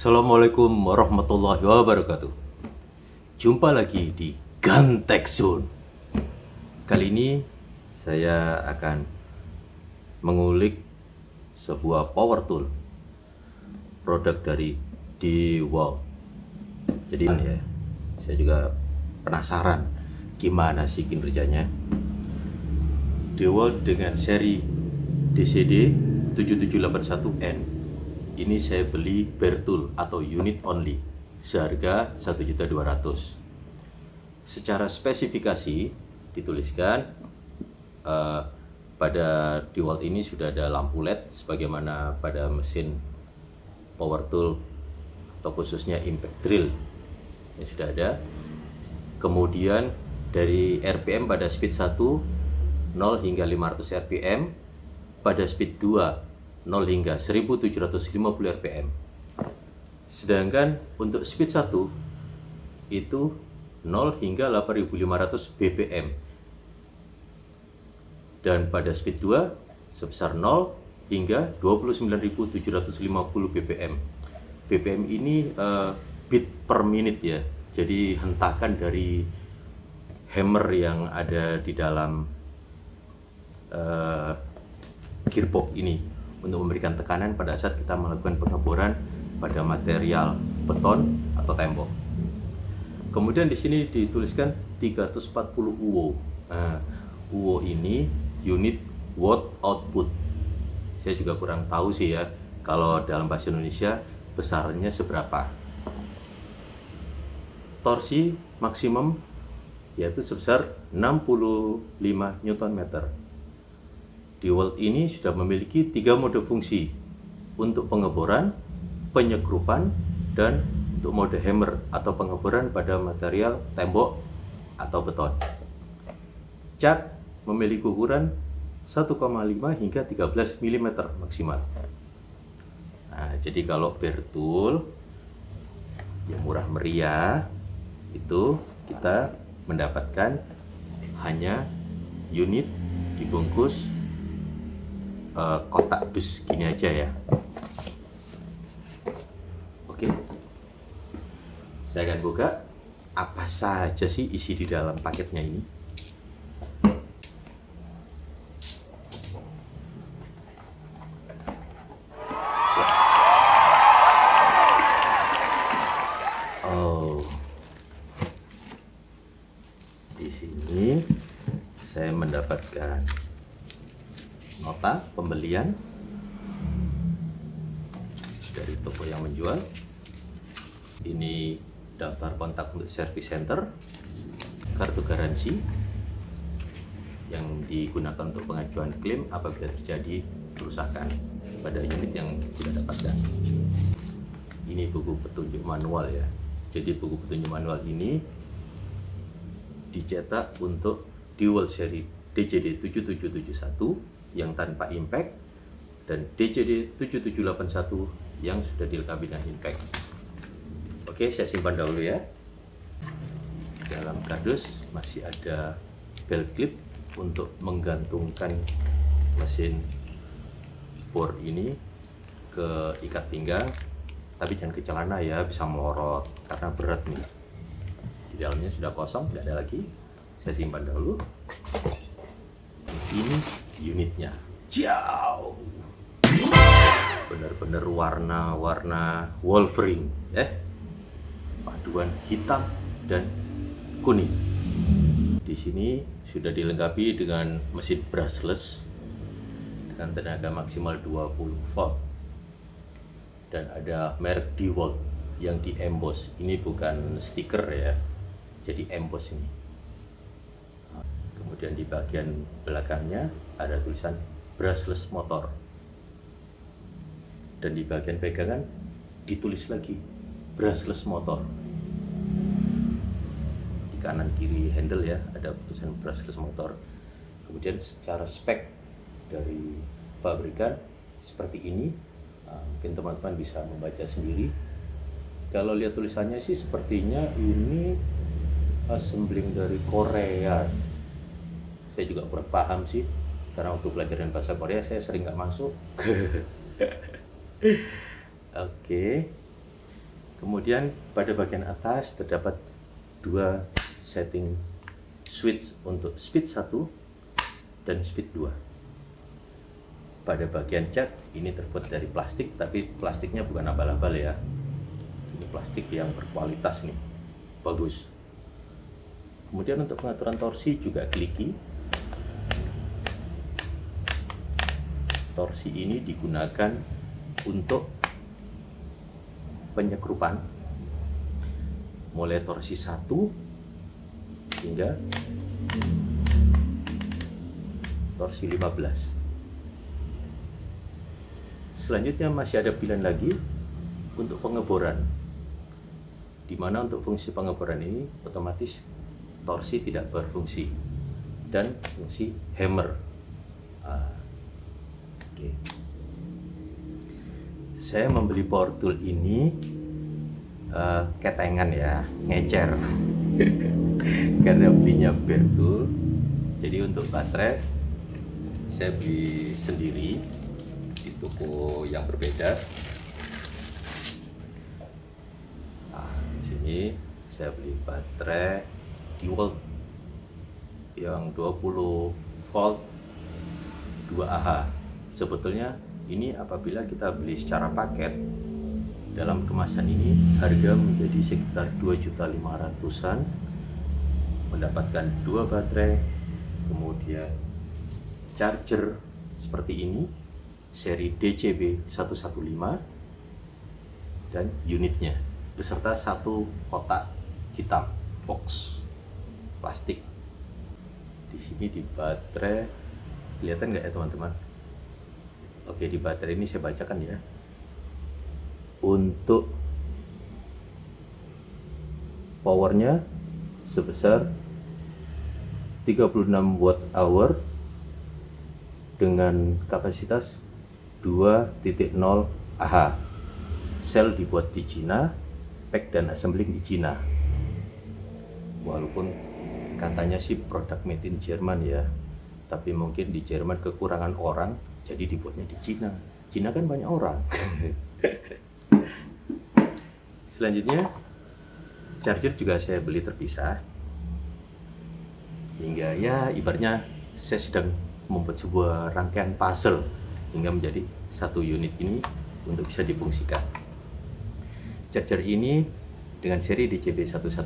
Assalamualaikum warahmatullahi wabarakatuh. Jumpa lagi di Gantek Zone. Kali ini saya akan mengulik sebuah power tool produk dari DeWalt. Jadi ya, saya juga penasaran gimana sih kinerjanya. DeWalt dengan seri DCD 7781N. Ini saya beli bare tool atau unit only seharga 1.200.000. Secara spesifikasi dituliskan pada DeWalt ini sudah ada lampu LED sebagaimana pada mesin power tool atau khususnya impact drill yang sudah ada. Kemudian dari RPM pada speed 1 0 hingga 500 RPM, pada speed 2 0 hingga 1750 rpm. Sedangkan untuk speed 1 itu 0 hingga 8500 bpm. Dan pada speed 2 sebesar 0 hingga 29750 bpm. bpm ini beat per minute ya. Jadi hentakan dari hammer yang ada di dalam gearbox ini untuk memberikan tekanan pada saat kita melakukan pengeboran pada material beton atau tembok. Kemudian di sini dituliskan 340 UO. Nah, UO ini unit watt output. Saya juga kurang tahu sih ya kalau dalam bahasa Indonesia besarnya seberapa. Torsi maksimum yaitu sebesar 65 Nm. DeWalt ini sudah memiliki 3 mode fungsi untuk pengeboran, penyegrupan, dan untuk mode hammer atau pengeboran pada material tembok atau beton. Cat memiliki ukuran 1,5 hingga 13 mm maksimal. Nah, jadi kalau bare tool yang murah meriah itu kita mendapatkan hanya unit dibungkus kotak dus gini aja ya. Oke, saya akan buka apa saja sih isi di dalam paketnya ini. Oh, di sini saya mendapatkan nota pembelian dari toko yang menjual. Ini daftar kontak untuk service center, kartu garansi yang digunakan untuk pengajuan klaim apabila terjadi kerusakan pada unit yang kita dapatkan. Ini buku petunjuk manual ya. Jadi buku petunjuk manual ini dicetak untuk DeWalt seri DCD 7771 yang tanpa impact dan DCD 7781 yang sudah dilengkapi dengan impact. Oke, saya simpan dahulu ya. Dalam kardus masih ada belt clip untuk menggantungkan mesin bor ini ke ikat pinggang, tapi jangan ke celana ya, bisa melorot karena berat nih. Di dalamnya sudah kosong, tidak ada lagi. Saya simpan dahulu. Ini unitnya, jauh, bener-bener warna-warna Wolverine ya, paduan hitam dan kuning. Di sini sudah dilengkapi dengan mesin brushless dengan tenaga maksimal 20 volt dan ada merek DeWalt yang di emboss. Ini bukan stiker ya, jadi emboss ini. Kemudian di bagian belakangnya ada tulisan brushless motor. Dan di bagian pegangan ditulis lagi brushless motor. Di kanan kiri handle ya ada tulisan brushless motor. Kemudian secara spek dari pabrikan seperti ini. Mungkin teman-teman bisa membaca sendiri. Kalau lihat tulisannya sih sepertinya ini assembling dari Korea. Saya juga kurang paham sih, karena untuk pelajaran bahasa Korea saya sering nggak masuk. Oke. Kemudian pada bagian atas terdapat dua setting switch untuk speed 1 dan speed 2. Pada bagian jack ini terbuat dari plastik, tapi plastiknya bukan abal-abal ya. Ini plastik yang berkualitas nih, bagus. Kemudian untuk pengaturan torsi juga kliki. Torsi ini digunakan untuk penyekrupan mulai torsi 1 hingga torsi 15. Selanjutnya masih ada pilihan lagi untuk pengeboran, dimana untuk fungsi pengeboran ini otomatis torsi tidak berfungsi dan fungsi hammer. Oke. Saya membeli power tool ini ketengan ya, ngecer karena belinya bare tool. Jadi untuk baterai saya beli sendiri di toko yang berbeda. Nah, di sini saya beli baterai DeWalt yang 20 volt 2Ah. Sebetulnya ini apabila kita beli secara paket, dalam kemasan ini harga menjadi sekitar 2.500.000-an, mendapatkan dua baterai, kemudian charger seperti ini seri DCB 115 dan unitnya beserta satu kotak hitam box plastik. Di sini di baterai kelihatan nggak ya teman-teman? Oke, di baterai ini saya bacakan ya. Untuk powernya sebesar 36 watt hour dengan kapasitas 2.0 Ah. Sel dibuat di Cina, pack dan assembling di Cina. Walaupun katanya sih produk made in Jerman ya, tapi mungkin di Jerman kekurangan orang, jadi dibuatnya di Cina. Cina kan banyak orang. Selanjutnya charger juga saya beli terpisah, hingga ya ibaratnya saya sedang membuat sebuah rangkaian puzzle hingga menjadi satu unit ini untuk bisa difungsikan. Charger ini dengan seri DCB 115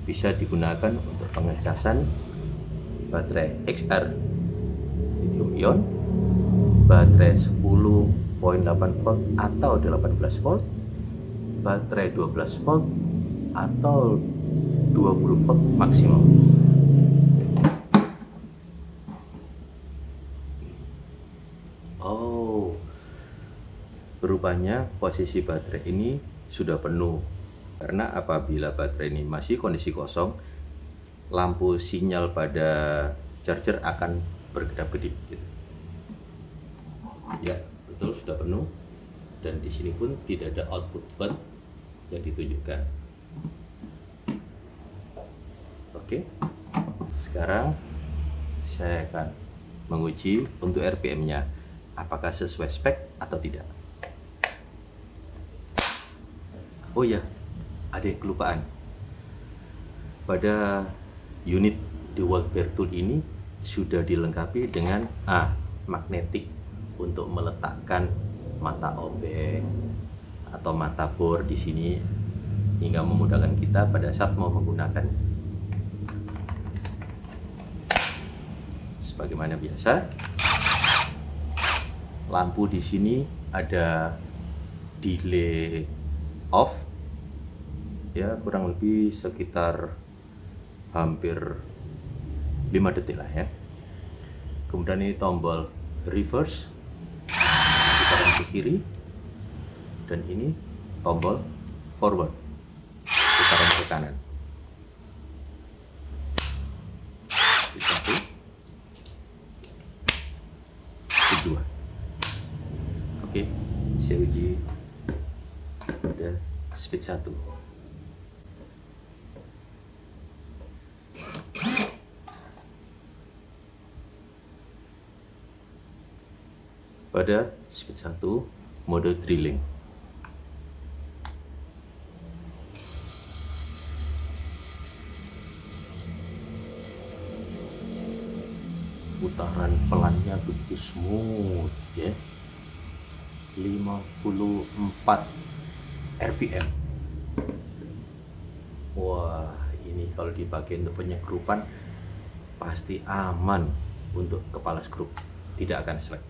bisa digunakan untuk pengecasan baterai XR lithium ion, baterai 10.8 volt atau 18 volt, baterai 12 volt atau 20 volt maksimum. Oh, berupanya posisi baterai ini sudah penuh, karena apabila baterai ini masih kondisi kosong, lampu sinyal pada charger akan berkedap-kedip gitu. Ya, betul sudah penuh, dan di sini pun tidak ada output button yang ditunjukkan. Oke, sekarang saya akan menguji untuk RPM-nya, apakah sesuai spek atau tidak. Oh ya, ada yang kelupaan. Pada unit DeWalt bare tool ini sudah dilengkapi dengan magnetik untuk meletakkan mata obeng atau mata bor di sini, hingga memudahkan kita pada saat mau menggunakan. Sebagaimana biasa, lampu di sini ada delay off ya, kurang lebih sekitar hampir 5 detik lah ya. Kemudian ini tombol reverse putaran ke kiri, dan ini tombol forward putaran ke kanan. Satu, kedua. Oke, saya uji pada speed 1. Pada speed 1 mode drilling. putaran pelannya begitu smooth ya, 54 rpm. Wah, ini kalau dipakai untuk penyekrupan pasti aman untuk kepala skrup, tidak akan slack.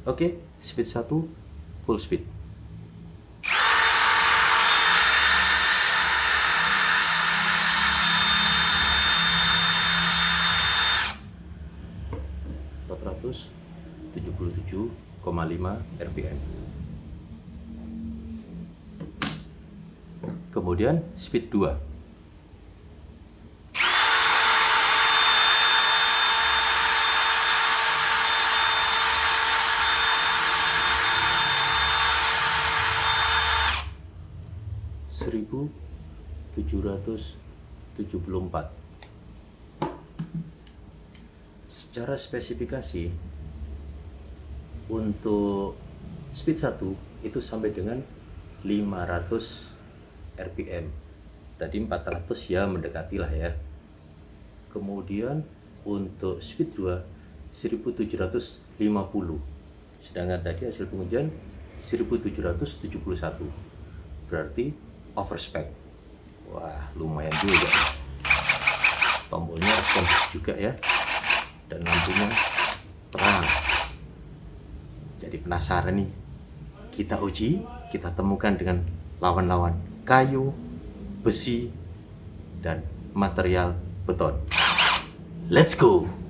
Oke, speed 1 full speed. Ratus 77,5 rpm. Kemudian speed 2. Seribu 774. Secara spesifikasi untuk speed 1 itu sampai dengan 500 rpm. Tadi 400 ya, mendekati lah ya. Kemudian untuk speed 2 1750. Sedangkan tadi hasil pengujian 1771. Berarti overspec. Wah, lumayan juga. Tombolnya responsif juga ya. Dan lampunya terang. Jadi penasaran nih, kita uji, kita temukan dengan lawan-lawan kayu, besi, dan material beton. Let's go!